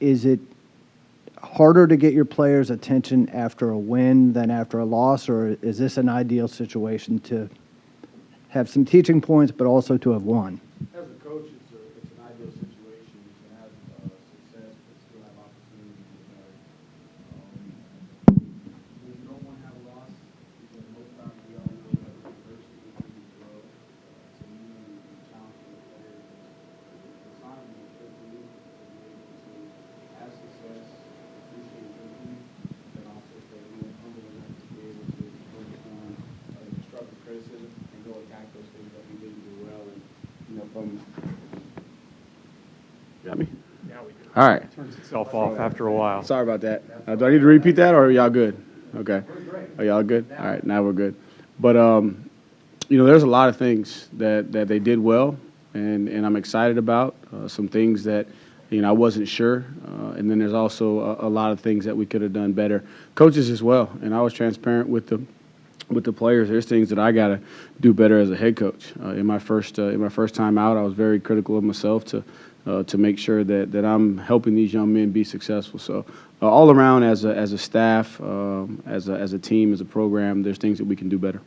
is it harder to get your players' attention after a win than after a loss, or is this an ideal situation to have some teaching points but also to have won? As a coach, it's an ideal situation to have success, but still have opportunity to get better. When you don't want to have a loss, because most times we all know that adversity is going to grow. To me, the challenge for the players is it's not an opportunity to be able to have success, appreciate victory, but also stay humble enough to be able to focus on constructive criticism and go attack those things that we didn't do well. And from got me? Yeah, we do. All right. It turns itself off after a while. Sorry about that. Do I need to repeat that, or are y'all good? Okay. Are y'all good? All right, now we're good. But there's a lot of things that they did well, and I'm excited about. Some things that I wasn't sure, and then there's also a lot of things that we could have done better. Coaches as well, and I was transparent with the players. There's things that I got to do better as a head coach. In my first time out, I was very critical of myself to make sure that I'm helping these young men be successful. So all around, as a staff, as a team, as a program, there's things that we can do better.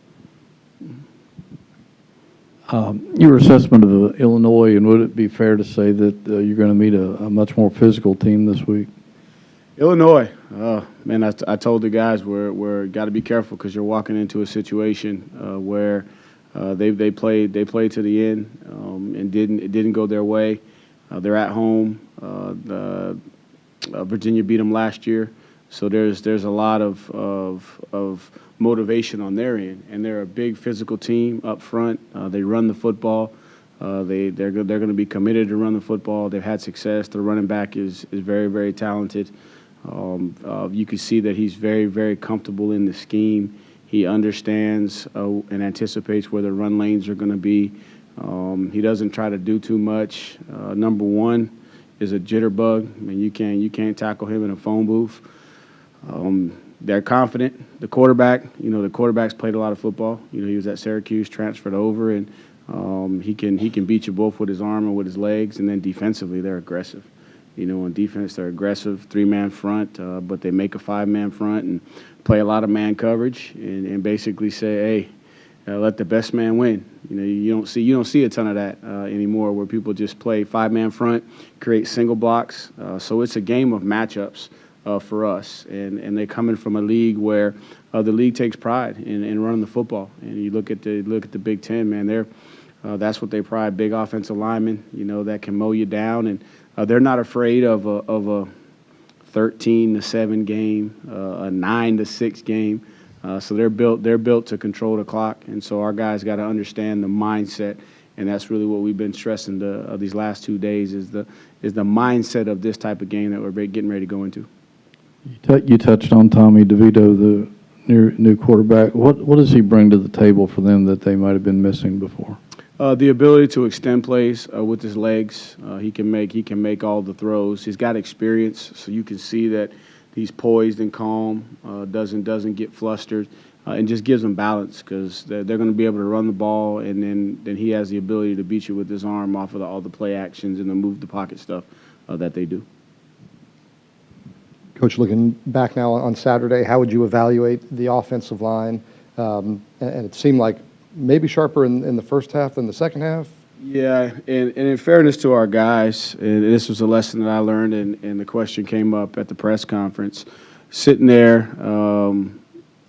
Your assessment of Illinois, and would it be fair to say that you're going to meet a much more physical team this week? Illinois, man, I told the guys we're got to be careful because you're walking into a situation where they played to the end and it didn't go their way. They're at home. Virginia beat them last year, so there's a lot of motivation on their end, and they're a big physical team up front. They run the football. They're going to be committed to run the football. They've had success. Their running back is very, very talented. You can see that he's very, very comfortable in the scheme. He understands and anticipates where the run lanes are going to be. He doesn't try to do too much. Number one is a jitterbug. I mean, you can't tackle him in a phone booth. They're confident. The quarterback's played a lot of football. He was at Syracuse, transferred over, and he can beat you both with his arm and with his legs. And then defensively, they're aggressive. On defense, they're aggressive, three-man front, but they make a five-man front and play a lot of man coverage and basically say, hey, let the best man win. You don't see a ton of that anymore, where people just play five-man front, create single blocks. So it's a game of matchups for us, and they're coming from a league where the league takes pride in running the football. And you look at the Big Ten, man, that's what they pride: big offensive linemen, that can mow you down, and they're not afraid of a 13-7 game, a 9-6 game. So they're built to control the clock, and so our guys got to understand the mindset, and that's really what we've been stressing these last 2 days is the mindset of this type of game that we're getting ready to go into. You touched on Tommy DeVito, the new quarterback. What does he bring to the table for them that they might have been missing before? The ability to extend plays with his legs. He can make all the throws. He's got experience, so you can see that he's poised and calm, doesn't get flustered, and just gives them balance because they're going to be able to run the ball, and then he has the ability to beat you with his arm off of all the play actions and the move the pocket stuff that they do. Coach, looking back now on Saturday, how would you evaluate the offensive line? And it seemed like maybe sharper in the first half than the second half. Yeah, and in fairness to our guys, and this was a lesson that I learned, and the question came up at the press conference. Sitting there,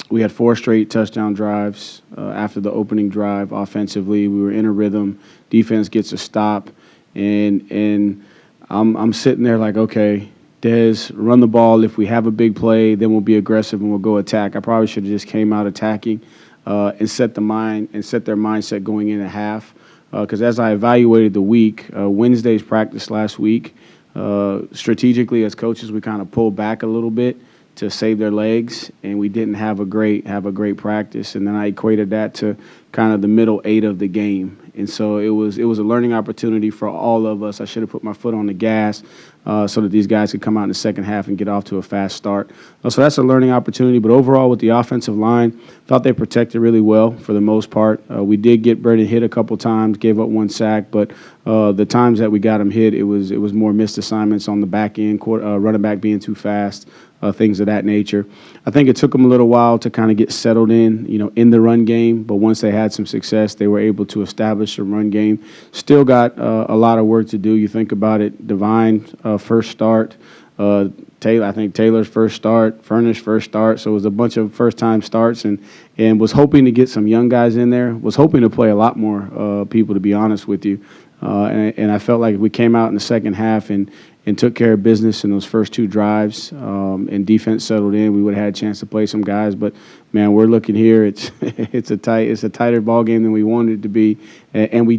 we had 4 straight touchdown drives after the opening drive offensively. We were in a rhythm. Defense gets a stop, and I'm sitting there like, okay, Dez, run the ball. If we have a big play, then we'll be aggressive and we'll go attack. I probably should have just came out attacking and set their mindset going in at half. Because as I evaluated the week, Wednesday's practice last week, strategically as coaches, we kind of pulled back a little bit to save their legs, and we didn't have a great practice. And then I equated that to kind of the middle 8 of the game. And so it was a learning opportunity for all of us. I should have put my foot on the gas so that these guys could come out in the second half and get off to a fast start. So that's a learning opportunity. But overall, with the offensive line, thought they protected really well for the most part. We did get Burden hit a couple times, gave up 1 sack, but the times that we got him hit, it was more missed assignments on the back end, running back being too fast, things of that nature. I think it took them a little while to kind of get settled in the run game, but once they had some success, they were able to establish a run game. Still got a lot of work to do. You think about it, Divine, first start, Taylor, I think Taylor's first start, Furnish first start, so it was a bunch of first-time starts, and was hoping to get some young guys in there, was hoping to play a lot more people, to be honest with you. And I felt like if we came out in the second half and took care of business in those first 2 drives, and defense settled in, we would have had a chance to play some guys. But man, we're looking here. It's a tighter ball game than we wanted it to be, and we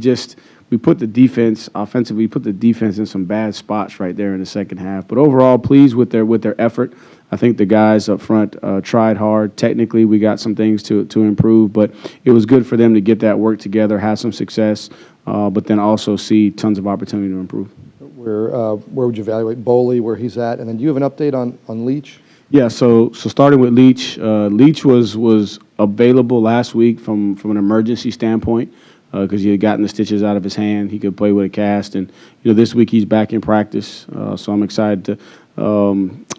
put the defense offensively. We put the defense in some bad spots right there in the second half. But overall, pleased with their effort. I think the guys up front tried hard. Technically, we got some things to improve, but it was good for them to get that work together, have some success, but then also see tons of opportunity to improve. Where would you evaluate Boley, where he's at? And then do you have an update on Leach? Yeah, so starting with Leach, Leach was available last week from an emergency standpoint because he had gotten the stitches out of his hand. He could play with a cast, and this week he's back in practice. So I'm excited to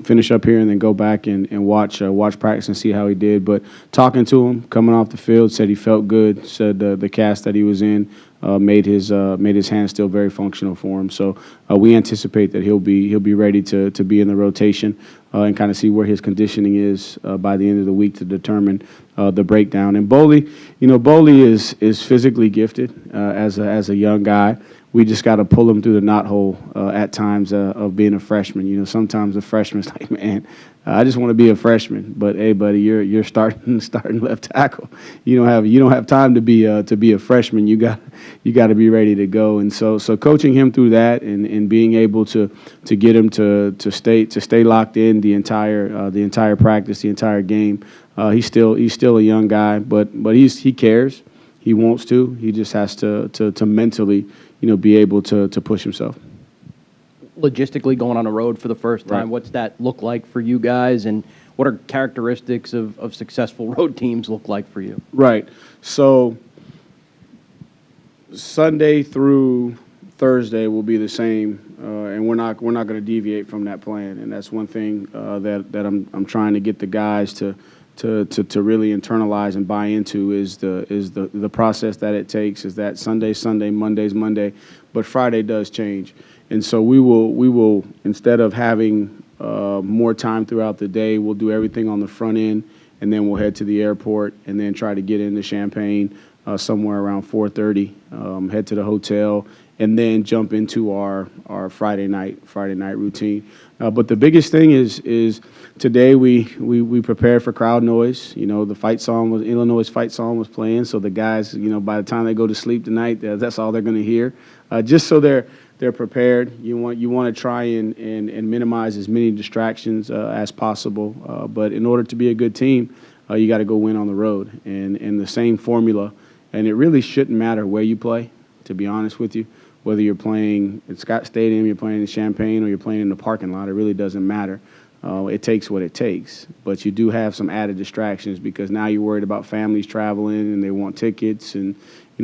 finish up here and then go back and watch practice and see how he did. But talking to him, coming off the field, said he felt good. Said the cast that he was in made his hand still very functional for him. So we anticipate that he'll be ready to be in the rotation and kind of see where his conditioning is by the end of the week to determine the breakdown. And Boley, Boley is physically gifted as a young guy. We just got to pull him through the knothole at times of being a freshman. Sometimes a freshman's like, man, I just want to be a freshman. But hey, buddy, you're starting left tackle. You don't have time to be a freshman. You got to be ready to go. And so coaching him through that and being able to get him to stay locked in the entire practice, the entire game. He's still a young guy, but he cares. He wants to. He just has to mentally, be able to push himself. Logistically, going on a road for the first time, Right. What's that look like for you guys, and what are characteristics of successful road teams look like for you? Right. So Sunday through Thursday will be the same, and we're not going to deviate from that plan. And that's one thing that I'm trying to get the guys to really internalize and buy into is the process that it takes. Is that Sunday, Monday's Monday, but Friday does change, and so we will instead of having more time throughout the day, we'll do everything on the front end, and then we'll head to the airport and then try to get into Champaign somewhere around 4:30. Head to the hotel and then jump into our Friday night routine. But the biggest thing is today we prepared for crowd noise. The Illinois fight song was playing, so the guys, by the time they go to sleep tonight, that's all they're going to hear. Just so they're prepared. You want to try and minimize as many distractions as possible. But in order to be a good team, you got to go win on the road. And the same formula. And it really shouldn't matter where you play, to be honest with you. Whether you're playing at Scott Stadium, you're playing in Champaign, or you're playing in the parking lot, it really doesn't matter. It takes what it takes. But you do have some added distractions because now you're worried about families traveling and they want tickets and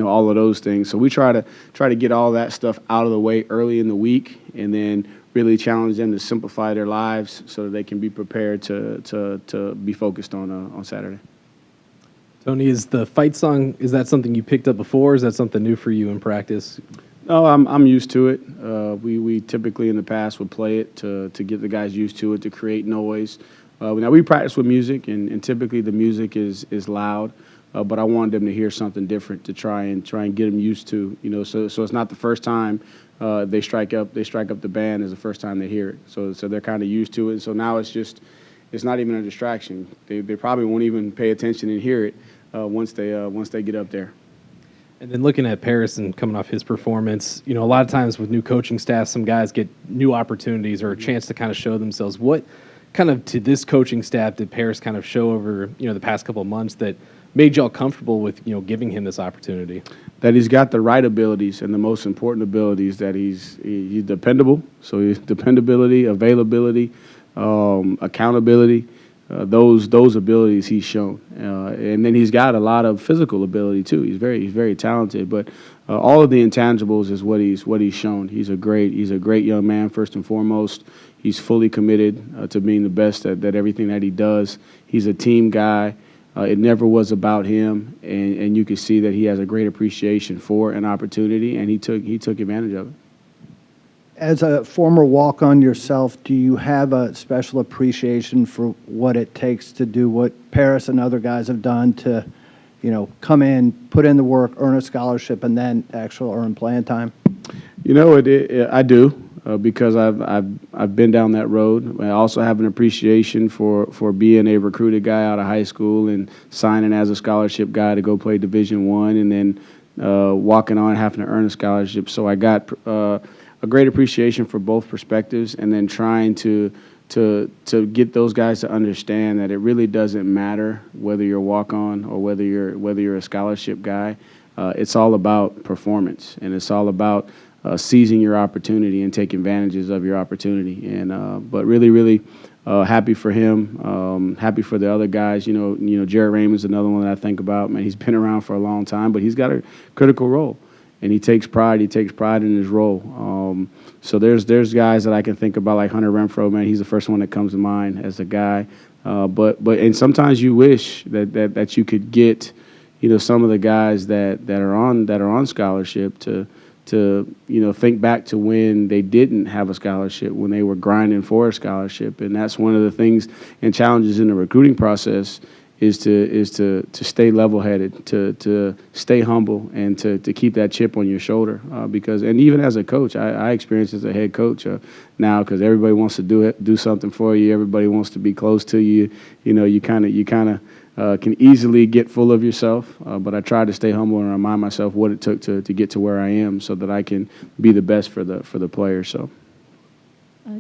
all of those things. So we try to get all that stuff out of the way early in the week and then really challenge them to simplify their lives so that they can be prepared to be focused on Saturday. Tony, is the fight song, is that something you picked up before, or is that something new for you in practice? No, I'm used to it. We typically in the past would play it to get the guys used to it, to create noise. Now we practice with music, and typically the music is loud, but I wanted them to hear something different to try and get them used to. So it's not the first time they strike up the band is the first time they hear it. So they're kind of used to it. So now it's not even a distraction. They probably won't even pay attention and hear it once they get up there. And then looking at Paris and coming off his performance, a lot of times with new coaching staff, some guys get new opportunities or a chance to kind of show themselves. What kind of to this coaching staff did Paris kind of show over, the past couple of months that made y'all comfortable with, giving him this opportunity? That he's got the right abilities, and the most important abilities, that he's dependable. So he's dependability, availability, accountability. Those abilities he's shown, and then he's got a lot of physical ability too. He's very talented. But all of the intangibles is what he's shown. He's a great young man. First and foremost, he's fully committed to being the best at everything that he does. He's a team guy. It never was about him, and you can see that he has a great appreciation for an opportunity, and he took advantage of it. As a former walk-on yourself, do you have a special appreciation for what it takes to do what Paris and other guys have done to, come in, put in the work, earn a scholarship, and then actually earn playing time? I do because I've been down that road. I also have an appreciation for being a recruited guy out of high school and signing as a scholarship guy to go play Division I, and then walking on having to earn a scholarship. So I got a great appreciation for both perspectives, and then trying to get those guys to understand that it really doesn't matter whether you're a walk-on or whether you're a scholarship guy. It's all about performance, and it's all about seizing your opportunity and taking advantages of your opportunity. And but really happy for him. Happy for the other guys. Jared Raymond's another one that I think about. Man, he's been around for a long time, but he's got a critical role. And he takes pride in his role. So there's guys that I can think about, like Hunter Renfro. Man, he's the first one that comes to mind as a guy. But and sometimes you wish that you could get, some of the guys that are on scholarship to think back to when they didn't have a scholarship, when they were grinding for a scholarship. And that's one of the things and challenges in the recruiting process, is to stay level-headed, to stay humble, and to keep that chip on your shoulder. And even as a coach, I experience as a head coach now, because everybody wants to do something for you. Everybody wants to be close to you. You kind of can easily get full of yourself. But I try to stay humble and remind myself what it took to get to where I am, so that I can be the best for the players. So.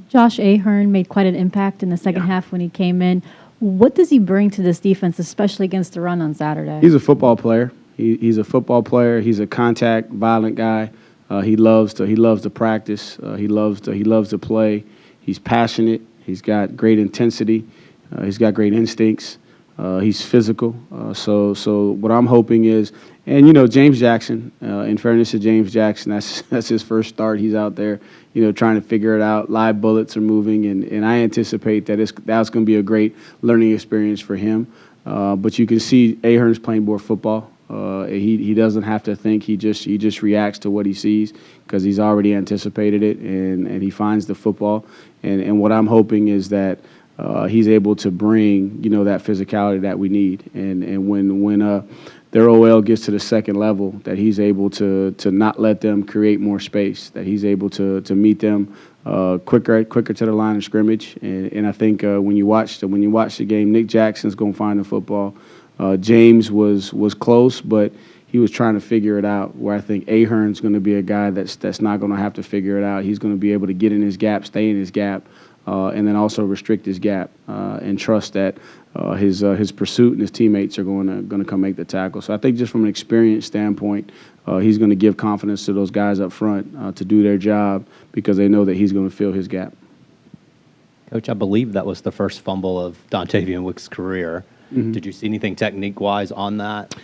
Josh Ahern made quite an impact in the second half when he came in. What does he bring to this defense, especially against the run on Saturday? He's a football player. He's a football player. He's a contact, violent guy. He loves to practice. He loves to play. He's passionate. He's got great intensity. He's got great instincts. He's physical. So what I'm hoping is, and James Jackson. In fairness to James Jackson, that's his first start. He's out there, trying to figure it out. Live bullets are moving, and I anticipate that's going to be a great learning experience for him. But you can see Ahern's playing more football. He doesn't have to think. He just reacts to what he sees, because he's already anticipated it, and he finds the football. And what I'm hoping is that he's able to bring that physicality that we need. And when their OL gets to the second level, that he's able to not let them create more space, that he's able to meet them quicker to the line of scrimmage. And I think when you watch the game, Nick Jackson's going to find the football. James was close, but he was trying to figure it out, where I think Ahern's going to be a guy that's not going to have to figure it out. He's going to be able to get in his gap, stay in his gap, and then also restrict his gap, and trust that his pursuit and his teammates are going to come make the tackle. So I think just from an experience standpoint, he's going to give confidence to those guys up front to do their job, because they know that he's going to fill his gap. Coach, I believe that was the first fumble of Dontavian Wick's career. Mm-hmm. Did you see anything technique-wise on that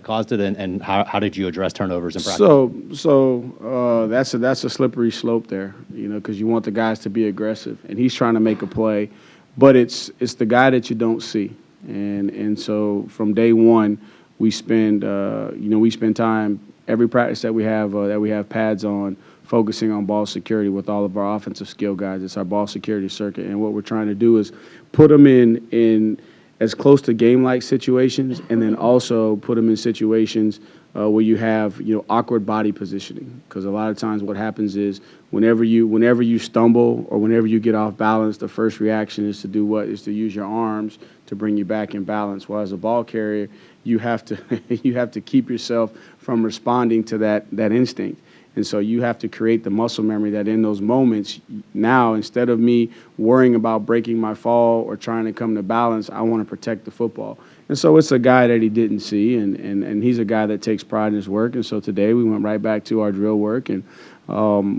caused it, and how did you address turnovers in practice? So that's a slippery slope there, because you want the guys to be aggressive, and he's trying to make a play, but it's the guy that you don't see, and so from day one we spend time every practice that we have pads on, focusing on ball security with all of our offensive skill guys. It's our ball security circuit, and what we're trying to do is put them in as close to game-like situations, and then also put them in situations where you have awkward body positioning. Because a lot of times what happens is whenever you stumble or whenever you get off balance, the first reaction is to do what? Is to use your arms to bring you back in balance. While as a ball carrier, you have to keep yourself from responding to that instinct. And so you have to create the muscle memory that in those moments, now instead of me worrying about breaking my fall or trying to come to balance, I want to protect the football. And so it's a guy that he didn't see, and he's a guy that takes pride in his work. And so today we went right back to our drill work, and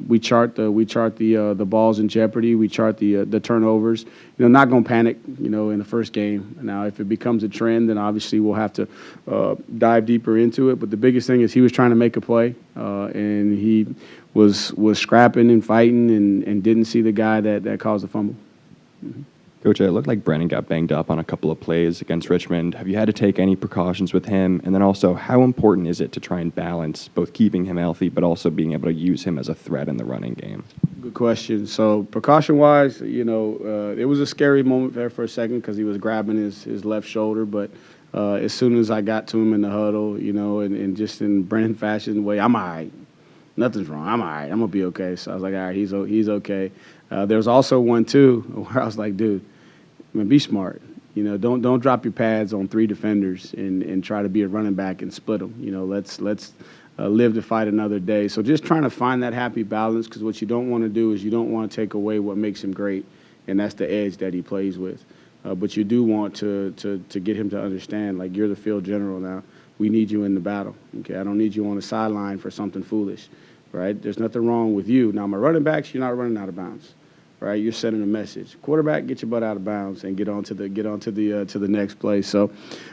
we chart the balls in jeopardy. We chart the turnovers. Not going to panic, in the first game. Now, if it becomes a trend, then obviously we'll have to dive deeper into it. But the biggest thing is he was trying to make a play, and he was scrapping and fighting and didn't see the guy that caused the fumble. Coach, it looked like Brennan got banged up on a couple of plays against Richmond. Have you had to take any precautions with him? And then also, how important is it to try and balance both keeping him healthy but also being able to use him as a threat in the running game? Good question. So precaution-wise, it was a scary moment there for a second because he was grabbing his left shoulder. But as soon as I got to him in the huddle, and just in Brennan fashion way, I'm all right. Nothing's wrong. I'm all right. I'm going to be okay. So I was like, all right, he's okay. There was also one, too, where I was like, dude, be smart. Don't drop your pads on 3 defenders and try to be a running back and split them. Let's live to fight another day. So just trying to find that happy balance, because what you don't want to do is you don't want to take away what makes him great, and that's the edge that he plays with. But you do want to get him to understand, like, you're the field general now. We need you in the battle. Okay, I don't need you on the sideline for something foolish. Right? There's nothing wrong with you. Now, my running backs, you're not running out of bounds. Right? You're sending a message. Quarterback, get your butt out of bounds and get on to the next play. So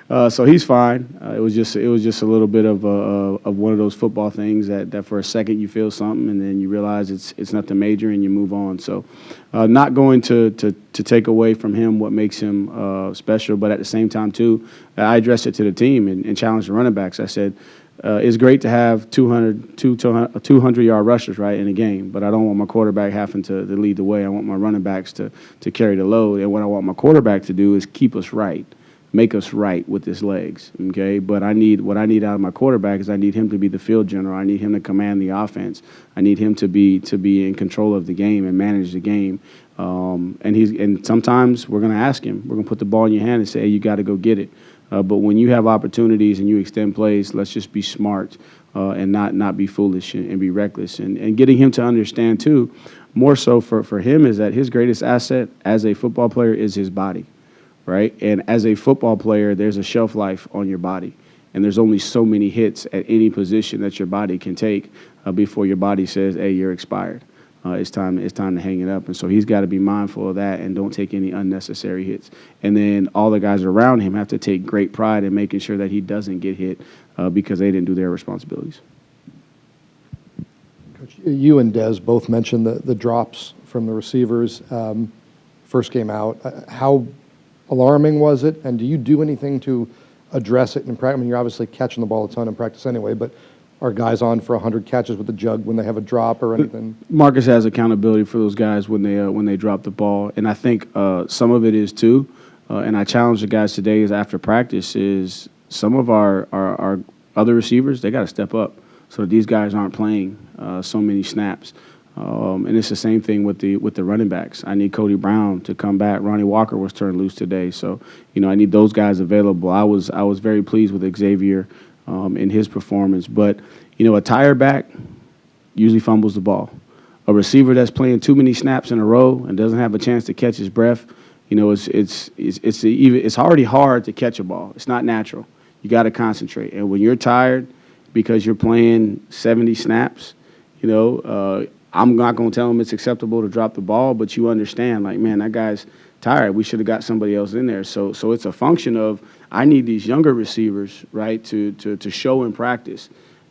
he's fine. It was just a little bit of one of those football things that for a second you feel something and then you realize it's nothing major and you move on. So not going to take away from him what makes him special, but at the same time too, I addressed it to the team and challenged the running backs. I said, it's great to have 200-yard rushers, right, in a game, but I don't want my quarterback having to lead the way. I want my running backs to carry the load, and what I want my quarterback to do is keep us right, make us right with his legs, okay? But what I need out of my quarterback is I need him to be the field general. I need him to command the offense. I need him to be in control of the game and manage the game. And sometimes we're going to ask him. We're going to put the ball in your hand and say, hey, you got to go get it. But when you have opportunities and you extend plays, let's just be smart and not be foolish and be reckless. And getting him to understand, too, more so for him is that his greatest asset as a football player is his body, right? And as a football player, there's a shelf life on your body. And there's only so many hits at any position that your body can take before your body says, hey, you're expired. It's time to hang it up. And so he's got to be mindful of that and don't take any unnecessary hits. And then all the guys around him have to take great pride in making sure that he doesn't get hit because they didn't do their responsibilities. Coach, you and Des both mentioned the drops from the receivers first game out. How alarming was it? And do you do anything to address it in practice? I mean, you're obviously catching the ball a ton in practice anyway, but are guys on for 100 catches with the jug when they have a drop or anything? Marcus has accountability for those guys when they drop the ball, and I think some of it is too. And I challenge the guys today is after practice is some of our other receivers, they got to step up so that these guys aren't playing so many snaps. And it's the same thing with the running backs. I need Cody Brown to come back. Ronnie Walker was turned loose today, so I need those guys available. I was very pleased with Xavier in his performance, but a tired back usually fumbles the ball. A receiver that's playing too many snaps in a row and doesn't have a chance to catch his breath, it's already hard to catch a ball. It's not natural. You got to concentrate, and when you're tired because you're playing 70 snaps, I'm not going to tell him it's acceptable to drop the ball, but you understand, like, man, that guy's tired. We should have got somebody else in there. So it's a function of I need these younger receivers, right, to show in practice.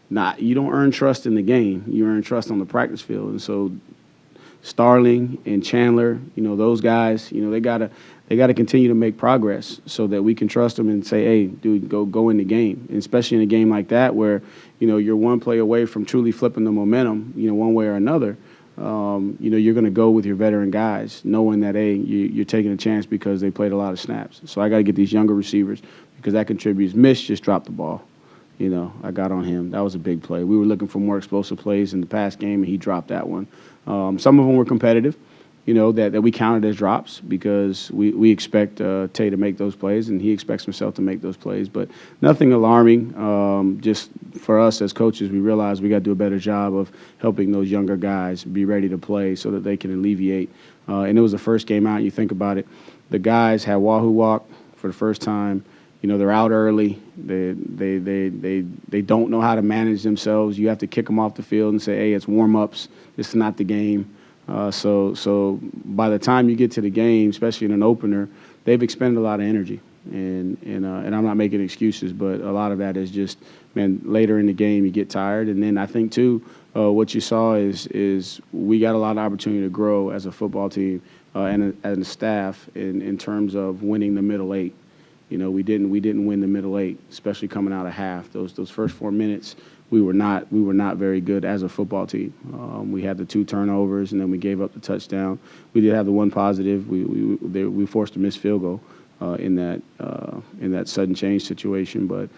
You don't earn trust in the game. You earn trust on the practice field. And so Starling and Chandler, those guys, they gotta continue to make progress so that we can trust them and say, hey, dude, go in the game. And especially in a game like that where, you're one play away from truly flipping the momentum, one way or another. You're going to go with your veteran guys, knowing that, hey, you're taking a chance because they played a lot of snaps. So I got to get these younger receivers because that contributes. Mitch just dropped the ball. I got on him. That was a big play. We were looking for more explosive plays in the past game, and he dropped that one. Some of them were competitive, that we counted as drops because we expect Tay to make those plays, and he expects himself to make those plays. But nothing alarming. Just for us as coaches, we realize we got to do a better job of helping those younger guys be ready to play so that they can alleviate. And it was the first game out. You think about it. The guys had Wahoo Walk for the first time. they're out early. They don't know how to manage themselves. You have to kick them off the field and say, hey, it's warm-ups. This is not the game. So by the time you get to the game, especially in an opener, they've expended a lot of energy. And I'm not making excuses, but a lot of that is just, man, later in the game you get tired. And then I think, too, what you saw is we got a lot of opportunity to grow as a football team and a staff in terms of winning the middle eight. We didn't win the middle eight, especially coming out of half. Those first 4 minutes, we were not very good as a football team. We had the 2 turnovers, and then we gave up the touchdown. We did have the one positive. We forced a missed field goal in that sudden change situation, but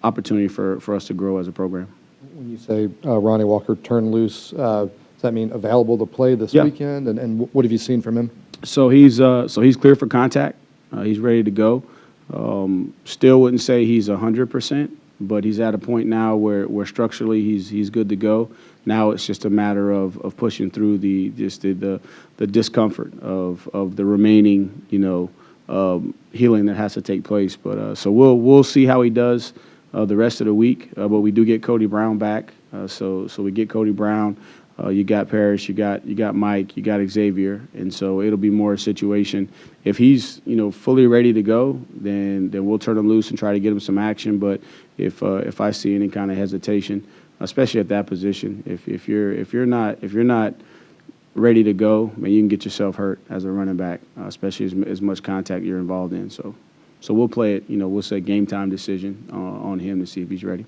opportunity for us to grow as a program. When you say Ronnie Walker turned loose, does that mean available to play this weekend? And what have you seen from him? So he's clear for contact. He's ready to go. Still wouldn't say he's 100%, but he's at a point now where structurally he's good to go. Now it's just a matter of pushing through the discomfort of the remaining healing that has to take place. But so we'll see how he does the rest of the week. But we do get Cody Brown back. So we get Cody Brown. You got Parrish, you got Mike, you got Xavier, and so it'll be more a situation. If he's fully ready to go, then we'll turn him loose and try to get him some action. But if I see any kind of hesitation, especially at that position, if you're not ready to go, man, you can get yourself hurt as a running back, especially as much contact you're involved in. So we'll play it. We'll say game time decision on him to see if he's ready.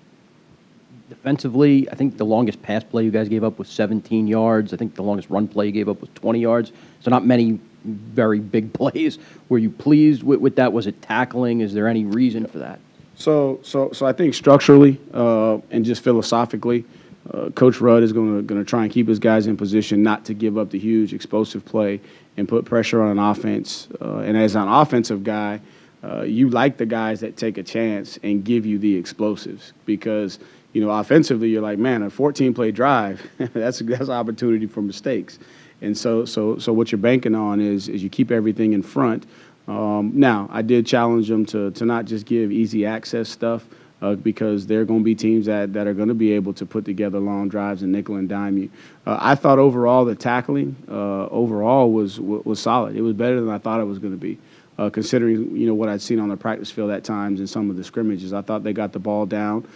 Defensively, I think the longest pass play you guys gave up was 17 yards. I think the longest run play you gave up was 20 yards. So not many very big plays. Were you pleased with that? Was it tackling? Is there any reason for that? So I think structurally and just philosophically, Coach Rudd is going to try and keep his guys in position not to give up the huge explosive play and put pressure on an offense. And as an offensive guy, you like the guys that take a chance and give you the explosives because – offensively, you're like, man, a 14-play drive, that's an opportunity for mistakes. And so what you're banking on is you keep everything in front. Now, I did challenge them to not just give easy access stuff because there are going to be teams that are going to be able to put together long drives and nickel and dime you. I thought overall the tackling overall was solid. It was better than I thought it was going to be. Considering what I'd seen on the practice field at times in some of the scrimmages, I thought they got the ball down.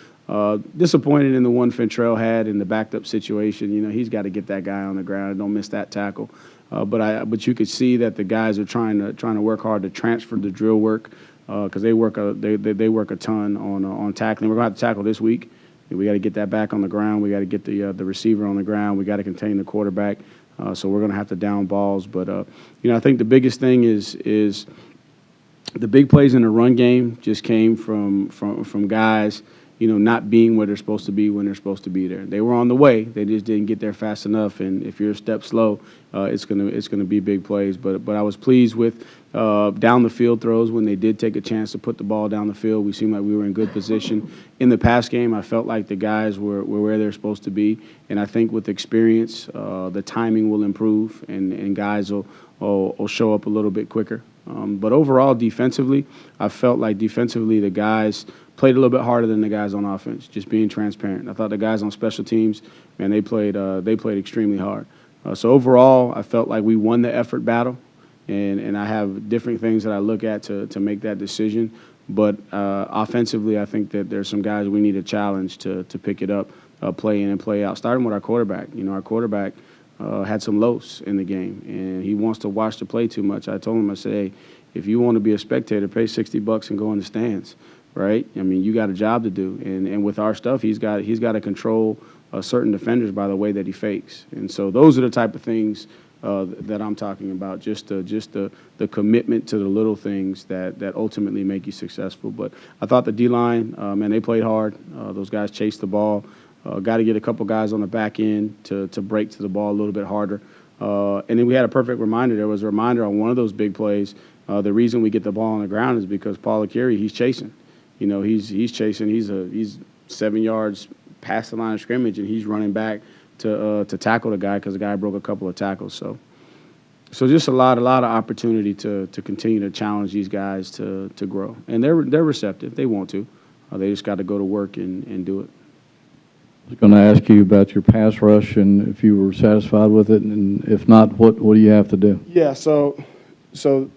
Disappointed in the one Fentrell had in the backed up situation. He's got to get that guy on the ground and don't miss that tackle. But you could see that the guys are trying to work hard to transfer the drill work because they work a ton on tackling. We're going to have to tackle this week. We got to get that back on the ground. We got to get the receiver on the ground. We got to contain the quarterback. So we're going to have to down balls. But I think the biggest thing is the big plays in the run game just came from guys. Not being where they're supposed to be when they're supposed to be there. They were on the way. They just didn't get there fast enough. And if you're a step slow, it's gonna be big plays. But I was pleased with down the field throws when they did take a chance to put the ball down the field. We seemed like we were in good position. In the pass game, I felt like the guys were where they're supposed to be. And I think with experience, the timing will improve and guys will show up a little bit quicker. But overall, defensively, I felt like the guys played a little bit harder than the guys on offense, just being transparent. I thought the guys on special teams, man, they played extremely hard. So overall, I felt like we won the effort battle, and I have different things that I look at to make that decision. But offensively, I think that there's some guys we need to challenge to pick it up, play in and play out, starting with our quarterback. Our quarterback had some lows in the game, and he wants to watch the play too much. I told him, I said, hey, if you want to be a spectator, pay $60 and go in the stands. Right? I mean, you got a job to do, and with our stuff, he's got to control certain defenders by the way that he fakes, and so those are the type of things that I'm talking about. Just the commitment to the little things that ultimately make you successful. But I thought the D-line, man, they played hard. Those guys chased the ball. Got to get a couple guys on the back end to break to the ball a little bit harder. And then we had a perfect reminder. There was a reminder on one of those big plays. The reason we get the ball on the ground is because Paul Akiri, he's chasing. He's chasing. He's 7 yards past the line of scrimmage, and he's running back to tackle the guy because the guy broke a couple of tackles. So So just a lot of opportunity to continue to challenge these guys to grow, and they're receptive. They want to. They just got to go to work and do it. I was going to ask you about your pass rush and if you were satisfied with it, and if not, what do you have to do? Yeah. So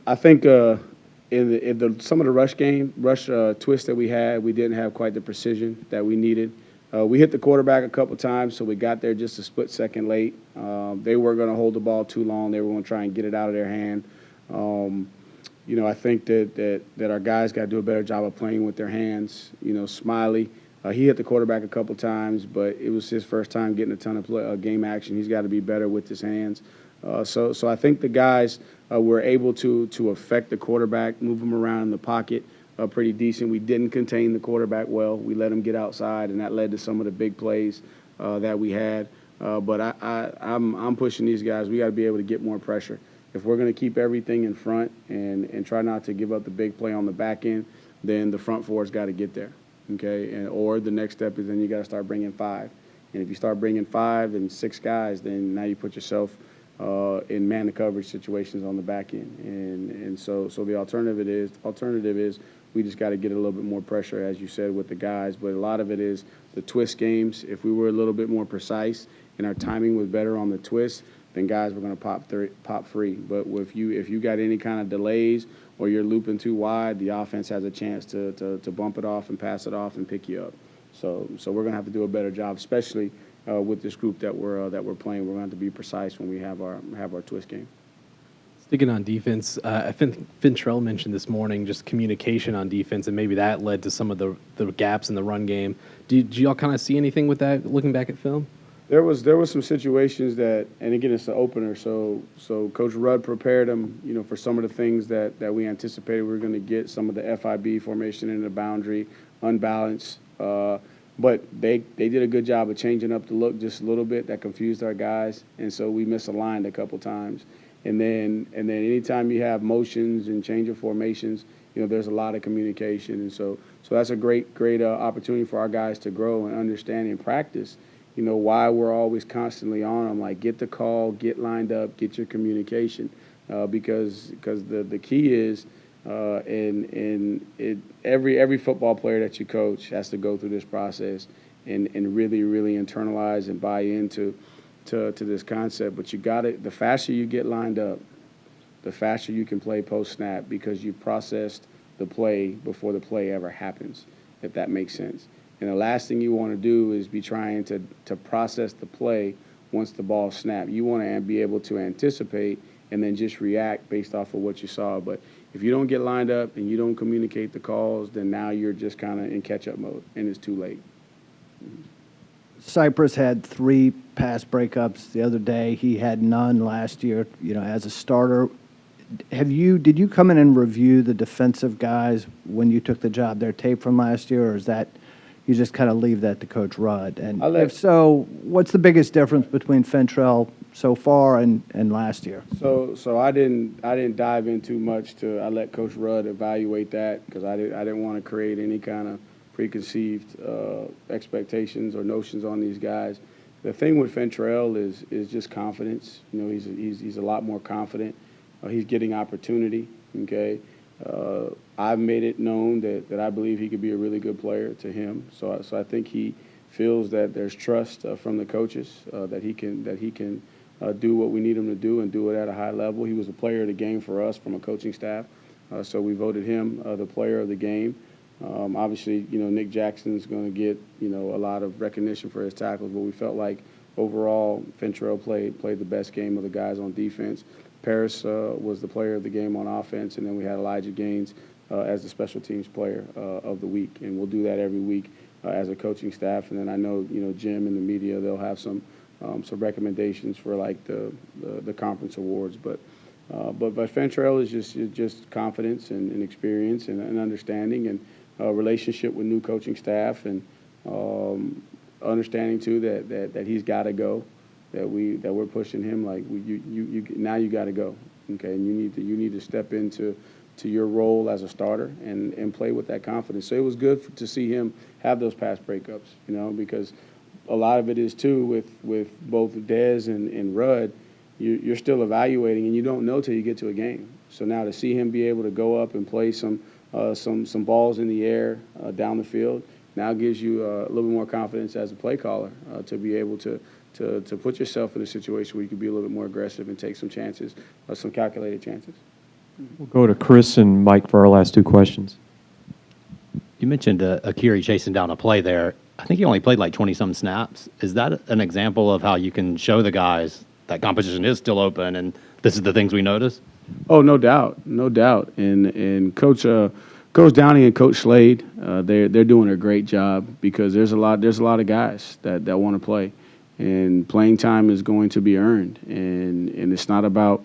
I think in some of the rush twists that we had, we didn't have quite the precision that we needed. We hit the quarterback a couple times, so we got there just a split second late. They weren't going to hold the ball too long. They were going to try and get it out of their hand. I think that our guys got to do a better job of playing with their hands. Smiley, he hit the quarterback a couple times, but it was his first time getting a ton of game action. He's got to be better with his hands. So I think the guys were able to affect the quarterback, move him around in the pocket pretty decent. We didn't contain the quarterback well. We let him get outside, and that led to some of the big plays that we had. But I'm pushing these guys. We got to be able to get more pressure. If we're going to keep everything in front and try not to give up the big play on the back end, then the front four's got to get there, okay? Or the next step is then you got to start bringing 5. And if you start bringing 5 and 6 guys, then now you put yourself in man-to-coverage situations on the back end. And so the alternative is we just got to get a little bit more pressure, as you said, with the guys. But a lot of it is the twist games. If we were a little bit more precise and our timing was better on the twist, then guys were going to pop free. But if you got any kind of delays or you're looping too wide, the offense has a chance to bump it off and pass it off and pick you up. So we're going to have to do a better job, especially with this group that we're playing. We're going to have to be precise when we have our twist game. Sticking on defense, I think Fintrell mentioned this morning just communication on defense, and maybe that led to some of the gaps in the run game. Did y'all kind of see anything with that looking back at film? There was some situations that, and again, it's the opener. So Coach Rudd prepared them, for some of the things that we anticipated we were going to get. Some of the FIB formation in the boundary, unbalanced. But they did a good job of changing up the look just a little bit. That confused our guys, and so we misaligned a couple times. And then anytime you have motions and change of formations, there's a lot of communication, and so that's a great opportunity for our guys to grow and understand and practice. Why we're always constantly on them, like get the call, get lined up, get your communication, because the key is. Every football player that you coach has to go through this process and really, really internalize and buy into this concept. But the faster you get lined up, the faster you can play post-snap because you've processed the play before the play ever happens, if that makes sense. And the last thing you want to do is be trying to process the play once the ball snapped. You want to be able to anticipate and then just react based off of what you saw. But if you don't get lined up and you don't communicate the calls, then now you're just kind of in catch-up mode, and it's too late. Cypress had 3 pass breakups the other day. He had none last year, as a starter. Did you come in and review the defensive guys when you took the job, their tape from last year, or is that you just kind of leave that to Coach Rudd? And if so, what's the biggest difference between Fentrell so far and last year? So I didn't dive in too much. I let Coach Rudd evaluate that because I didn't want to create any kind of preconceived expectations or notions on these guys. The thing with Fentrell is just confidence. He's a lot more confident. He's getting opportunity. Okay. I've made it known that I believe he could be a really good player to him. So I think he feels that there's trust from the coaches that he can do what we need him to do and do it at a high level. He was a player of the game for us from a coaching staff, so we voted him the player of the game. Obviously, Nick Jackson's going to get a lot of recognition for his tackles, but we felt like overall Fentrell played the best game of the guys on defense. Paris was the player of the game on offense, and then we had Elijah Gaines as the special teams player of the week, and we'll do that every week as a coaching staff. And then I know Jim and the media, they'll have some recommendations for like the conference awards, but Fentrell is just confidence and experience and understanding and relationship with new coaching staff and understanding too that he's got to go. That we're pushing him like now you got to go, okay, and you need to step into your role as a starter and play with that confidence. So it was good to see him have those pass breakups, because a lot of it is too with both Dez and Rudd. you're still evaluating, and you don't know till you get to a game. So now to see him be able to go up and play some balls in the air down the field now gives you a little bit more confidence as a play caller to be able to put yourself in a situation where you can be a little bit more aggressive and take some chances, some calculated chances. We'll go to Chris and Mike for our last two questions. You mentioned Akiri chasing down a play there. I think he only played like 20-some snaps. Is that an example of how you can show the guys that competition is still open and this is the things we notice? Oh, no doubt, no doubt. And Coach Downey and Coach Slade, they're doing a great job because there's a lot of guys that want to play, and playing time is going to be earned. And it's not about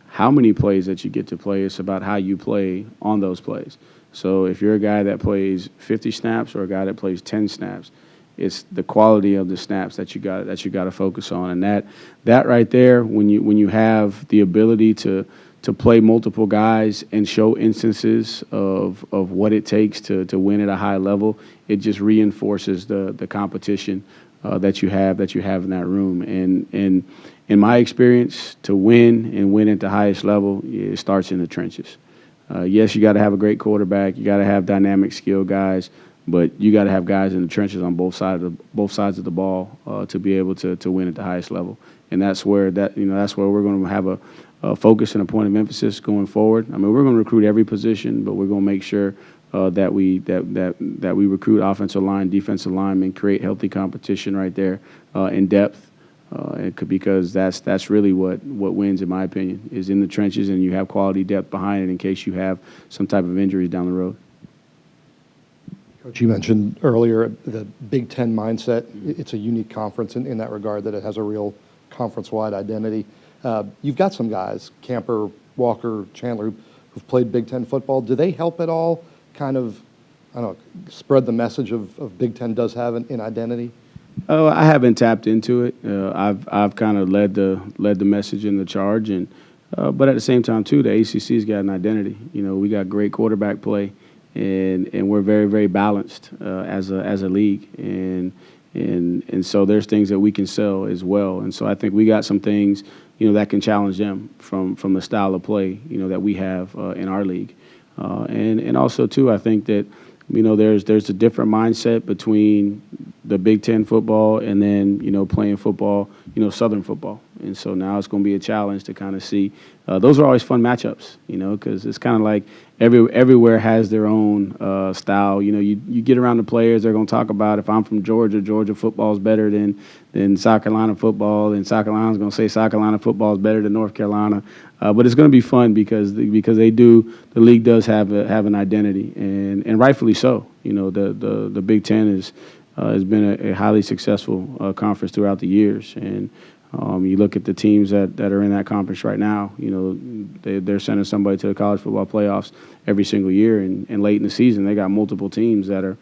how many plays that you get to play; it's about how you play on those plays. So if you're a guy that plays 50 snaps or a guy that plays 10 snaps, it's the quality of the snaps that you got to focus on. And that right there, when you have the ability to play multiple guys and show instances of what it takes to win at a high level, it just reinforces the competition that you have in that room. And in my experience, to win at the highest level, it starts in the trenches. Yes, you got to have a great quarterback. You got to have dynamic skill guys, but you got to have guys in the trenches on both sides of the ball to be able to win at the highest level. And that's where we're going to have a focus and a point of emphasis going forward. I mean, we're going to recruit every position, but we're going to make sure that we recruit offensive line, defensive linemen, create healthy competition right there in depth. Because that's really what wins, in my opinion, is in the trenches, and you have quality depth behind it in case you have some type of injuries down the road. Coach, you mentioned earlier the Big Ten mindset. It's a unique conference in that regard, that it has a real conference-wide identity. You've got some guys, Camper, Walker, Chandler, who've played Big Ten football. Do they help at all kind of, I don't know, spread the message of Big Ten does have an identity? I haven't tapped into it. I've kind of led the message and the charge, and but at the same time too, the ACC's got an identity. You know, we got great quarterback play, and we're very, very balanced as a league, and so there's things that we can sell as well. And so I think we got some things, you know, that can challenge them from the style of play, you know, that we have in our league, and also too, I think that, you know, there's a different mindset between the Big Ten football and then, you know, playing football, you know, Southern football. And so now it's going to be a challenge to kind of see. Those are always fun matchups, you know, because it's kind of like everywhere has their own style. You know, you get around the players, they're going to talk about, if I'm from Georgia, Georgia football is better than South Carolina football, and South Carolina's going to say South Carolina football is better than North Carolina. But it's going to be fun because the league does have an identity, and rightfully so. You know, the Big Ten has been a highly successful conference throughout the years, and you look at the teams that are in that conference right now. You know, they're sending somebody to the college football playoffs every single year, and late in the season they got multiple teams that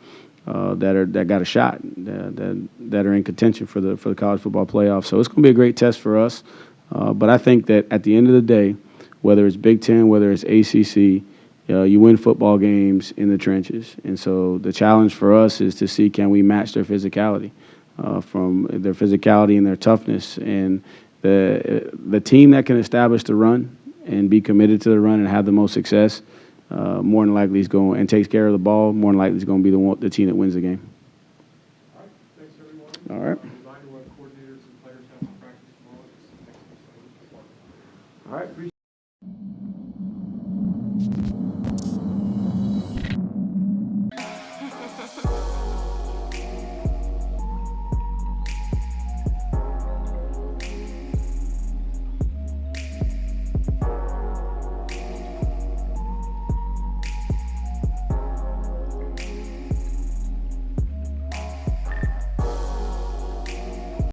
got a shot that are in contention for the college football playoffs. So it's going to be a great test for us. But I think that at the end of the day, whether it's Big Ten, whether it's ACC, you win football games in the trenches. And so the challenge for us is to see, can we match their physicality, from their physicality and their toughness. And the team that can establish the run and be committed to the run and have the most success, more than likely is going, and takes care of the ball, more than likely is going to be the team that wins the game. All right. Thanks, everyone. All right. Reminder what coordinators and players have to practice tomorrow. All right.